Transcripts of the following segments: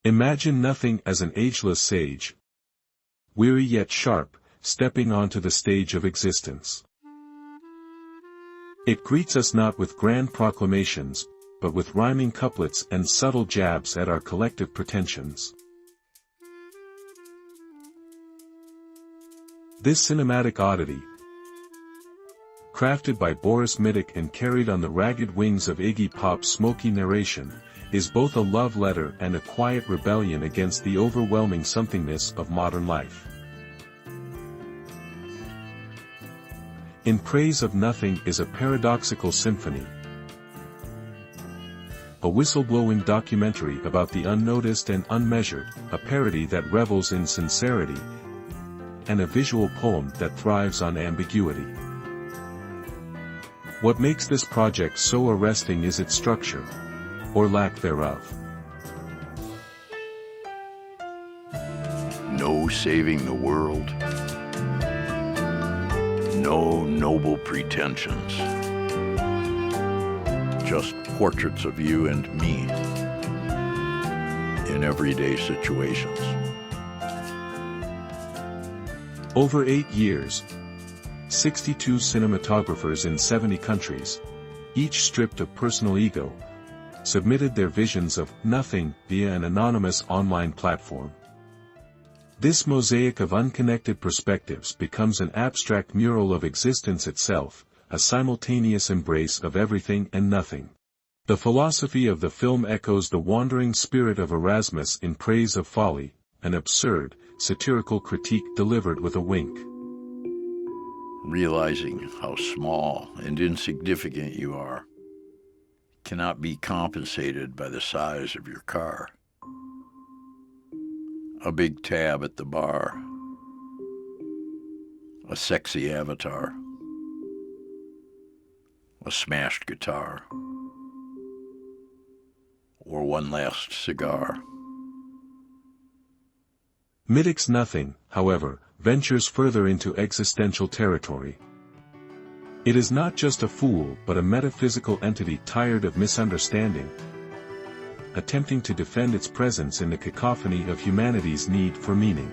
Imagine nothing as an ageless sage, weary yet sharp, stepping onto the stage of existence. It greets us not with grand proclamations, but with rhyming couplets and subtle jabs at our collective pretensions. This cinematic oddity, crafted by Boris Mitic and carried on the ragged wings of Iggy Pop's smoky narration, is both a love letter and a quiet rebellion against the overwhelming somethingness of modern life. In Praise of Nothing is a paradoxical symphony, a whistleblowing documentary about the unnoticed and unmeasured, a parody that revels in sincerity, and a visual poem that thrives on ambiguity. What makes this project so arresting is its structure, or lack thereof. No saving the world. No noble pretensions. Just portraits of you and me in everyday situations. Over 8 years, 62 cinematographers in 70 countries, each stripped of personal ego, submitted their visions of nothing via an anonymous online platform. This mosaic of unconnected perspectives becomes an abstract mural of existence itself, a simultaneous embrace of everything and nothing. The philosophy of the film echoes the wandering spirit of Erasmus in Praise of Folly, an absurd, satirical critique delivered with a wink. Realizing how small and insignificant you are cannot be compensated by the size of your car. A big tab at the bar, a sexy avatar, a smashed guitar, or one last cigar. Mitic's Nothing, however, ventures further into existential territory. It is not just a fool but a metaphysical entity tired of misunderstanding, attempting to defend its presence in the cacophony of humanity's need for meaning.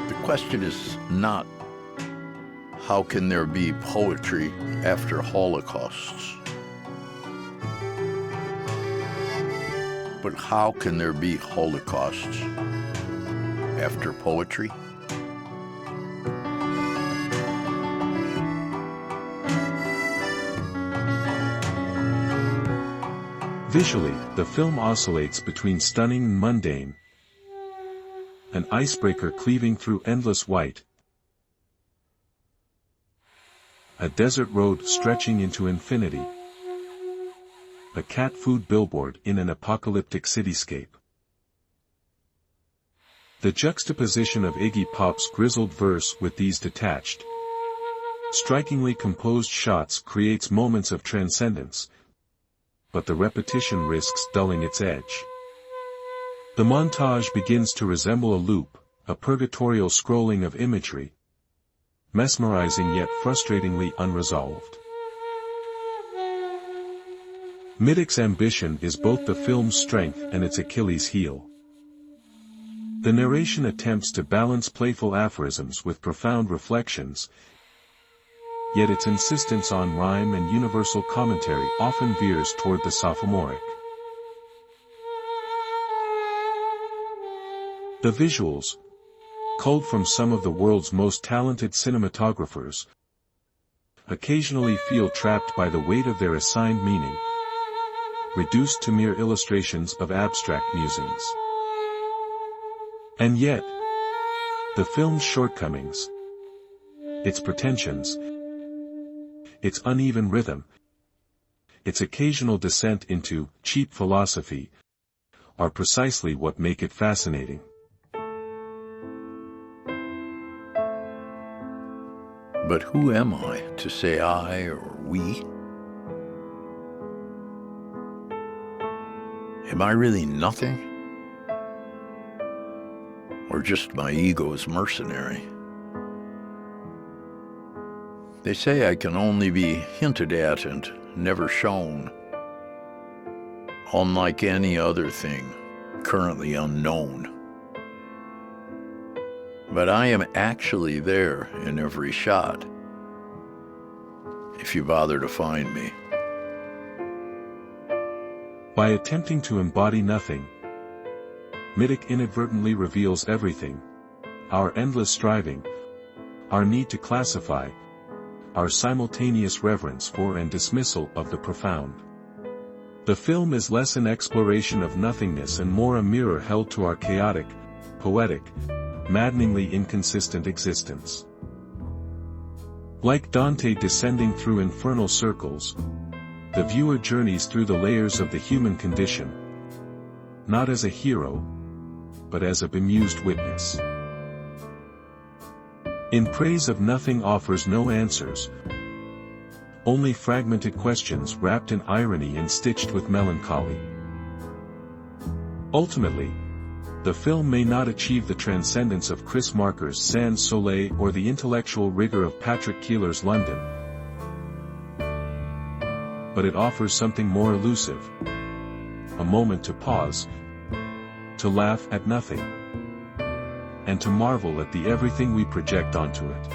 The question is not, how can there be poetry after holocausts? But how can there be holocausts after poetry? Visually, the film oscillates between stunning and mundane, an icebreaker cleaving through endless white, a desert road stretching into infinity, a cat food billboard in an apocalyptic cityscape. The juxtaposition of Iggy Pop's grizzled verse with these detached, strikingly composed shots creates moments of transcendence, but the repetition risks dulling its edge. The montage begins to resemble a loop, a purgatorial scrolling of imagery, mesmerizing yet frustratingly unresolved. Mitic's ambition is both the film's strength and its Achilles heel. The narration attempts to balance playful aphorisms with profound reflections, yet its insistence on rhyme and universal commentary often veers toward the sophomoric. The visuals, culled from some of the world's most talented cinematographers, occasionally feel trapped by the weight of their assigned meaning, reduced to mere illustrations of abstract musings. And yet, the film's shortcomings, its pretensions, its uneven rhythm, its occasional descent into cheap philosophy, are precisely what make it fascinating. But who am I to say I or we? Am I really nothing? Or just my ego's mercenary? They say I can only be hinted at and never shown. unlike any other thing currently unknown. But I am actually there in every shot, if you bother to find me. By attempting to embody nothing, Mitic inadvertently reveals everything: our endless striving, our need to classify, our simultaneous reverence for and dismissal of the profound. The film is less an exploration of nothingness and more a mirror held to our chaotic, poetic, maddeningly inconsistent existence. Like Dante descending through infernal circles, the viewer journeys through the layers of the human condition, not as a hero, but as a bemused witness. In Praise of Nothing offers no answers, only fragmented questions wrapped in irony and stitched with melancholy. Ultimately, the film may not achieve the transcendence of Chris Marker's Sans Soleil or the intellectual rigor of Patrick Keeler's London, but it offers something more elusive: a moment to pause, to laugh at nothing, and to marvel at the everything we project onto it.